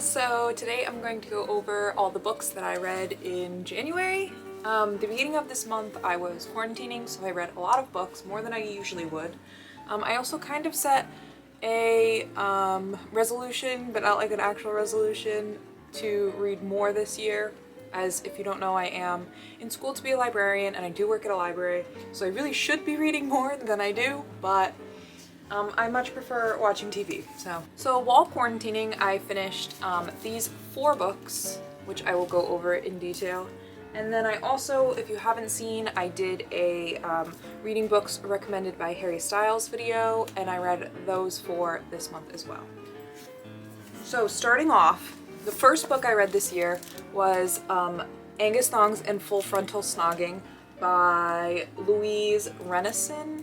So today I'm going to go over all the books that I read in January. The beginning of this month I was quarantining, so I read a lot of books, more than I usually would. I also kind of set a resolution, but not like an actual resolution, to read more this year. As if you don't know, I am in school to be a librarian and I do work at a library, so I really should be reading more than I do, but I much prefer watching TV. So while quarantining, I finished these 4 books, which I will go over in detail. And then I also, if you haven't seen, I did a reading books recommended by Harry Styles video, and I read those for this month as well. So starting off, the first book I read this year was Angus, Thongs, and Full-Frontal Snogging by Louise Rennison.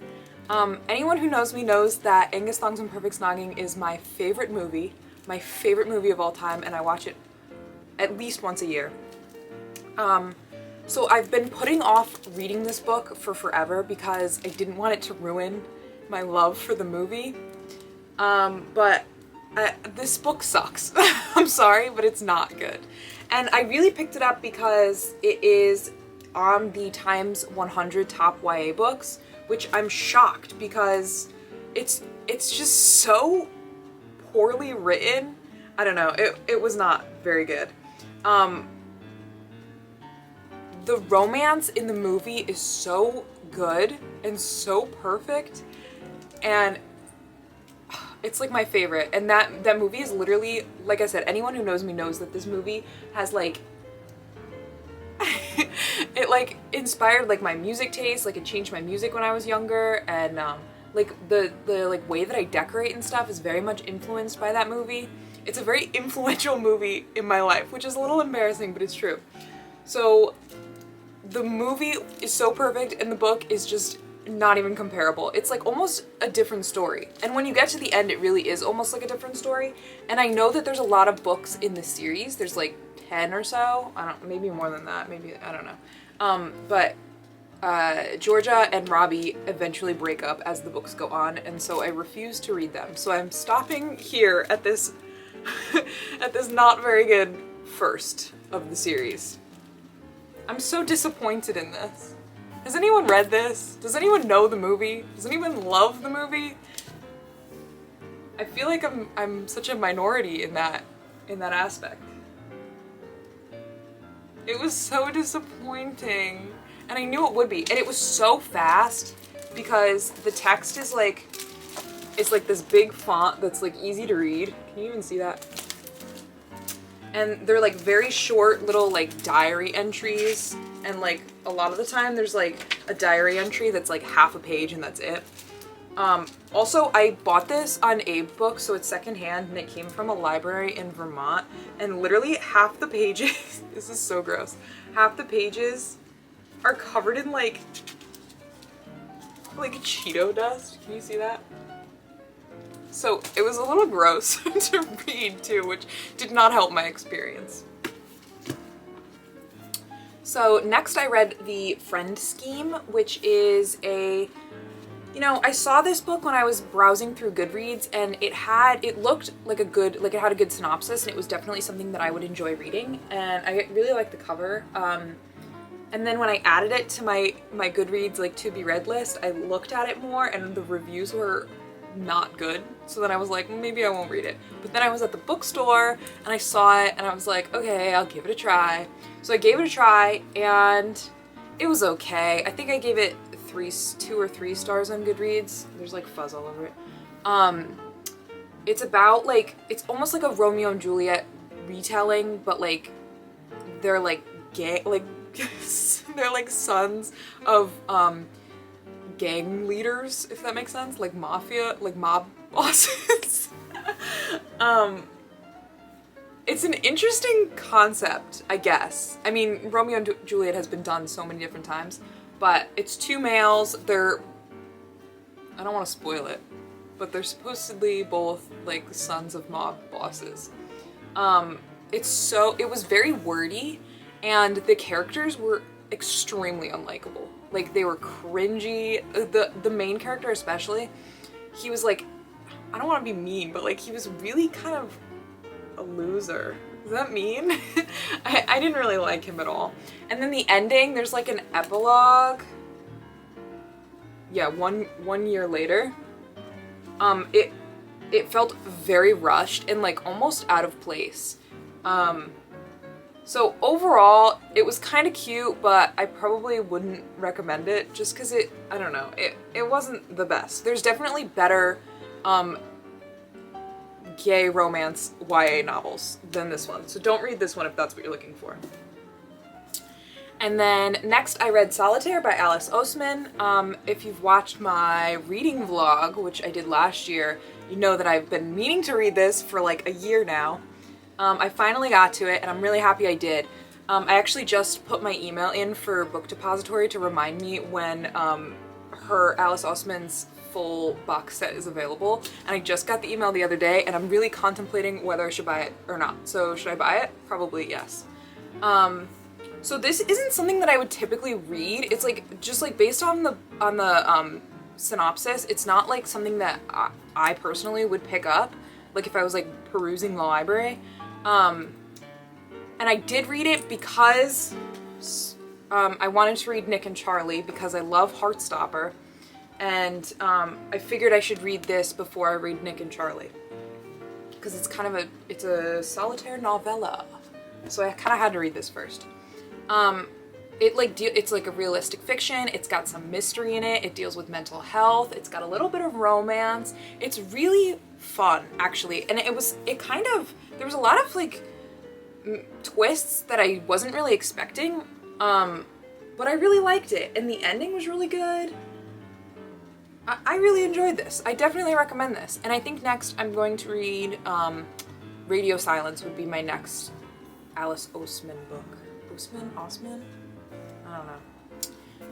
Anyone who knows me knows that Angus, Thongs, and Perfect Snogging is my favorite movie of all time, and I watch it at least once a year. So I've been putting off reading this book for forever because I didn't want it to ruin my love for the movie. This book sucks. I'm sorry, but it's not good. And I really picked it up because it is on the Times 100 top YA books, which I'm shocked because it's just so poorly written. I don't know, it was not very good. The romance in the movie is so good and so perfect, and it's like my favorite. And that movie is literally, like I said, anyone who knows me knows that this movie has like it like inspired like my music taste. Like it changed my music when I was younger, and like the like way that I decorate and stuff is very much influenced by that movie. It's a very influential movie in my life, which is a little embarrassing, but it's true. So the movie is so perfect and the book is just not even comparable. It's like almost a different story. And when you get to the end, it really is almost like a different story. And I know that there's a lot of books in the series. There's like 10 or so. Maybe more than that. Maybe, I don't know. But Georgia and Robbie eventually break up as the books go on, and so I refuse to read them. So I'm stopping here at this at this not very good first of the series. I'm so disappointed in this. Has anyone read this? Does anyone know the movie? Does anyone love the movie? I feel like I'm such a minority in that aspect. It was so disappointing, and I knew it would be, and it was so fast because the text is like, it's like this big font that's like easy to read. Can you even see that? And they're like very short little like diary entries, and like a lot of the time there's like a diary entry that's like half a page and that's it. Also, I bought this on Abe Books, so it's secondhand, and it came from a library in Vermont, and literally half the pages, this is so gross, half the pages are covered in like Cheeto dust. Can you see that? So it was a little gross to read too, which did not help my experience. So next I read The Friend Scheme, which is a, you know, I saw this book when I was browsing through Goodreads, and it looked like it had a good synopsis, and it was definitely something that I would enjoy reading, and I really liked the cover. And then when I added it to my Goodreads like to be read list, I looked at it more and the reviews were not good. So then I was like, maybe I won't read it. But then I was at the bookstore and I saw it and I was like, okay, I'll give it a try. So I gave it a try and it was okay. I think I gave it 2 or 3 stars on Goodreads. There's like fuzz all over it. It's about like, it's almost like a Romeo and Juliet retelling, but like they're like gay, like they're like sons of gang leaders, if that makes sense, like mafia, like mob bosses. It's an interesting concept, I guess. I mean, Romeo and Juliet has been done so many different times, but it's 2 males. They're, I don't want to spoil it, but they're supposedly both like sons of mob bosses. It was very wordy, and the characters were extremely unlikable. Like, they were cringy. The main character especially, he was like, I don't want to be mean, but like he was really kind of a loser. Does that mean? I didn't really like him at all. And then the ending, there's like an epilogue. Yeah, one year later. It felt very rushed and like almost out of place. So overall, it was kind of cute, but I probably wouldn't recommend it just because I don't know, it wasn't the best. There's definitely better gay romance YA novels than this one. So don't read this one if that's what you're looking for. And then next I read Solitaire by Alice Oseman. If you've watched my reading vlog, which I did last year, you know that I've been meaning to read this for like a year now. I finally got to it and I'm really happy I did. I actually just put my email in for Book Depository to remind me when her Alice Oseman's full box set is available, and I just got the email the other day and I'm really contemplating whether I should buy it or not. So should I buy it? Probably yes. So this isn't something that I would typically read. It's like just like based on the synopsis, it's not like something that I personally would pick up like if I was like perusing the library. And I did read it because I wanted to read Nick and Charlie because I love Heartstopper, and I figured I should read this before I read Nick and Charlie because it's kind of it's a solitaire novella, so I kind of had to read this first. It's like a realistic fiction. It's got some mystery in it. It deals with mental health. It's got a little bit of romance. It's really fun actually, and there was a lot of like twists that I wasn't really expecting, but I really liked it, and the ending was really good. I really enjoyed this. I definitely recommend this, and I think next I'm going to read Radio Silence would be my next Alice Oseman book. Oseman? I don't know.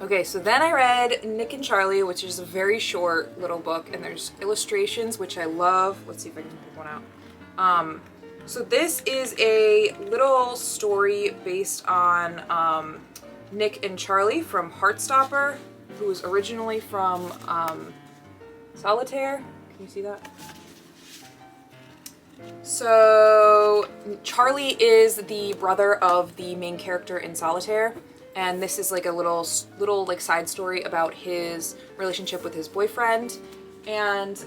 Okay, so then I read Nick and Charlie, which is a very short little book, and there's illustrations, which I love. Let's see if I can pick one out. So this is a little story based on Nick and Charlie from Heartstopper, who was originally from Solitaire. Can you see that? So Charlie is the brother of the main character in Solitaire, and this is like a little like side story about his relationship with his boyfriend, and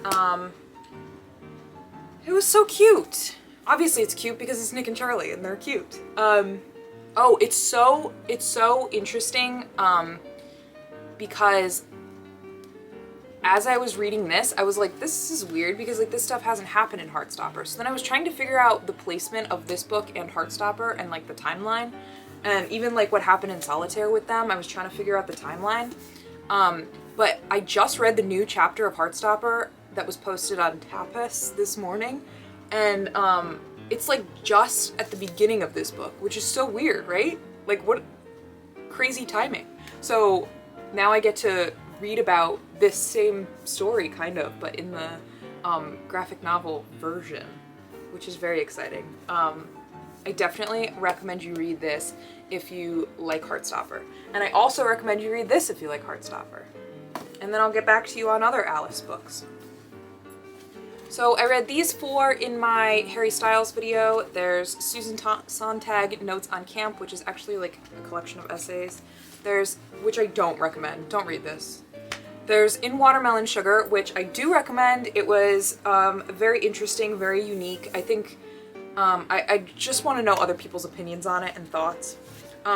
it was so cute. Obviously it's cute because it's Nick and Charlie and they're cute. Oh, it's so interesting because as I was reading this, I was like, this is weird because like this stuff hasn't happened in Heartstopper. So then I was trying to figure out the placement of this book and Heartstopper and like the timeline, and even like what happened in Solitaire with them. I was trying to figure out the timeline. But I just read the new chapter of Heartstopper that was posted on Tapas this morning, and it's like just at the beginning of this book, which is so weird, right? Like what crazy timing. So now I get to read about this same story kind of, but in the graphic novel version, which is very exciting. I definitely recommend you read this if you like Heartstopper. And I also recommend you read this if you like Heartstopper. And then I'll get back to you on other Alice books. So I read these 4 in my Harry Styles video. There's Susan Sontag Notes on Camp, which is actually like a collection of essays. There's, which I don't recommend, don't read this. There's In Watermelon Sugar, which I do recommend. It was very interesting, very unique. I think I just want to know other people's opinions on it and thoughts.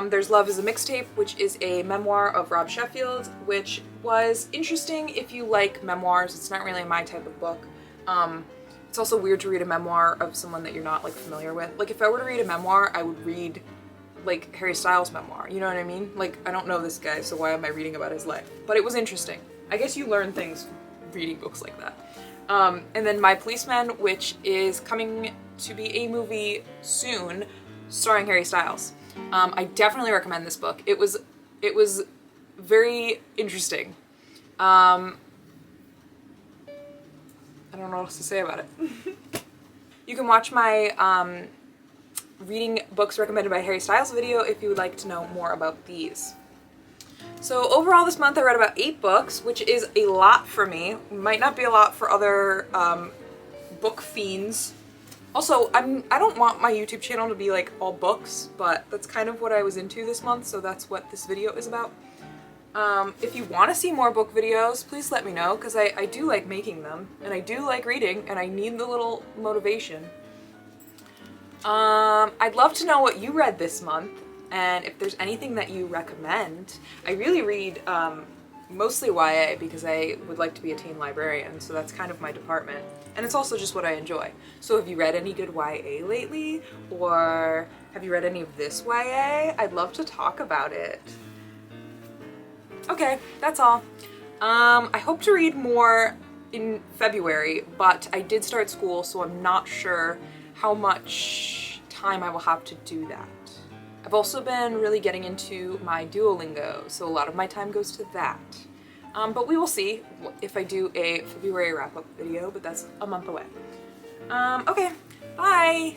There's Love is a Mixtape, which is a memoir of Rob Sheffield, which was interesting if you like memoirs. It's not really my type of book. It's also weird to read a memoir of someone that you're not like familiar with. Like if I were to read a memoir, I would read like Harry Styles' memoir, you know what I mean? Like I don't know this guy, so why am I reading about his life? But it was interesting. I guess you learn things reading books like that. And then My Policeman, which is coming to be a movie soon starring Harry Styles. I definitely recommend this book. It was very interesting. I don't know what else to say about it. You can watch my reading books recommended by Harry Styles video if you would like to know more about these. So overall this month I read about 8 books, which is a lot for me. Might not be a lot for other book fiends Also, I don't want my YouTube channel to be like all books, but that's kind of what I was into this month, so that's what this video is about. If you want to see more book videos, please let me know, because I do like making them, and I do like reading, and I need the little motivation. I'd love to know what you read this month, and if there's anything that you recommend. I really read mostly YA because I would like to be a teen librarian, so that's kind of my department. And it's also just what I enjoy. So have you read any good YA lately? Or have you read any of this YA? I'd love to talk about it. Okay, that's all. I hope to read more in February, but I did start school, so I'm not sure how much time I will have to do that. I've also been really getting into my Duolingo, so a lot of my time goes to that. But we will see if I do a February wrap-up video, but that's a month away. Okay, bye!